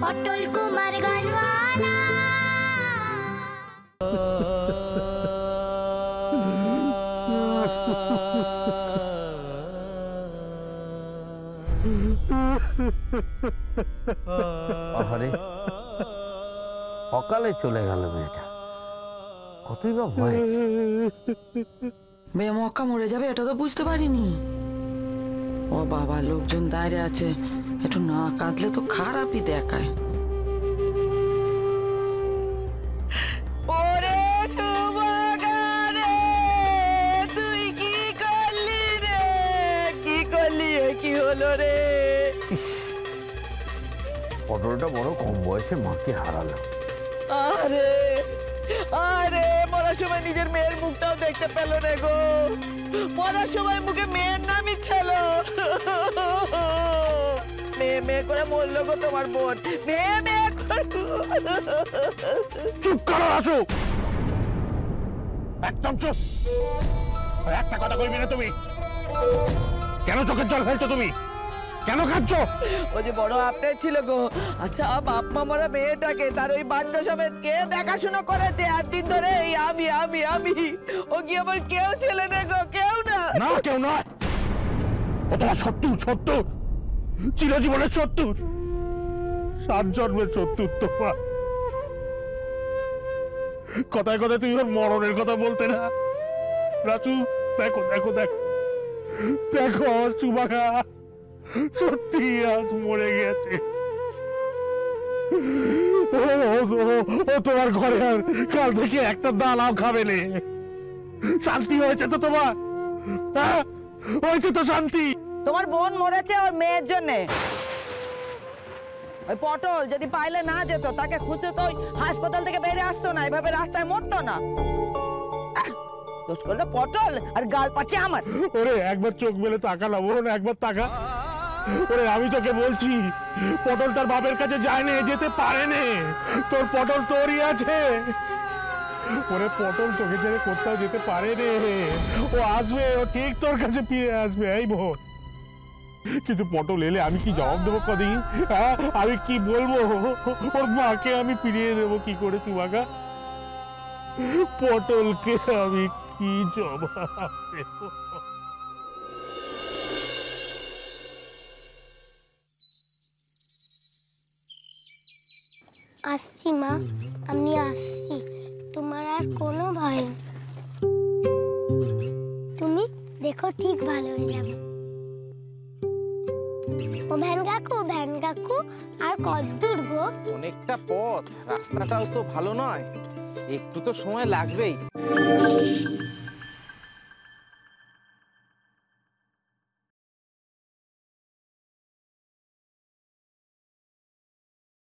পটল কুমার গানওয়ালা। সকালে চলে গেল মেয়েটা, কতই বা ভয়। মেয়ে মক্কা মরে যাবে এটা তো বুঝতে পারিনি। ও বাবা, লোকজন দাঁড়িয়ে আছে, একটু না কাঁদলে তো খারাপই দেখায়। ওরে সুভাগা রে, তুই কি করলি রে? কি করলি? কি হলো রে? পটলটা বড় কম বয়সে মাকে হারালাম। আরে আরে, মরার সময় নিজের মেয়ের মুখটাও দেখতে পেল না গো। মরার সময় মুখে মেয়ের নামই ছিল। মেয়ে মেয়ে করে মরলো গো তোমার বোন, মেয়ে মেয়ে করে। চুপ করো রাজু, একদম চুপ। একটা কথা কইবি না তুমি? কেন চোখের জল ফেলছো তুমি? কেন খাচ্ছ? ও যে বড় আপডেট ছিল গো। আচ্ছা, বাপ মা মরা মেয়েটাকে তার ওই বাচ্চা সমেত কে দেখাশোনা করেছে আর দিন ধরে? আমি আমি আমি ও কি আমার কেউ ছেলে না গো, কেউ না। না, কেউ নয়। ও তোমার শত্রু, শত্রু, চিরজীবনের শত্রু, 7 জন্মের শত্রু তোমার। কথায় কথায় তুমি ওর মরণের কথা বলতে না। রাজু, দেখো দেখো দেখো দেখো, সুভাগা সত্যি আজ মরে গেছে। ও তোমার ঘরে আর কাল থেকে একটা দানাও খাবে না। শান্তি হয়েছে তো তোমার? হ্যাঁ, হয়েছে তো শান্তি? তোমার বোন মরেছে ওর মেয়ের জন্য। ওই পটল যদি পাইলে না যেত, তাকে খুঁজে তো ওই হাসপাতাল থেকে বেরিয়ে আসতো না, এভাবে রাস্তায় মরতো না। দোষ করলে পটল আর গাল পাচ্ছে আমার। ওরে একবার চোখ মেলে তাকালাম, ওর একবার তাকা। ওরে আমি তোকে বলছি, পটল তার বাপের কাছে যায় না, যেতে পারে না। তোর পটল তোরই আছে। ওরে পটল তোকে ছেড়ে কোথাও যেতে পারে রে। ও আসবে, ও ঠিক তোর কাছে ফিরে আসবে। এই বোন, কিন্তু পটল এলে আমি কি জবাব দেবো কদিন? হ্যাঁ, আমি কি বলবো? ওর মাকে আমি ফিরিয়ে দেবো কি করে সুভাগা? পটলকে আমি কি জবাব দেবো? আসছি মা, আমি আসছি, তোমার আর কোনো ভয় নেই। তুমি দেখো ঠিক ভালো হয়ে যাবে। ও ভ্যান কাকু আর কতদূর গো? অনেকটা পথ, রাস্তাটাও তো ভালো নয়, একটু তো সময় লাগবেই।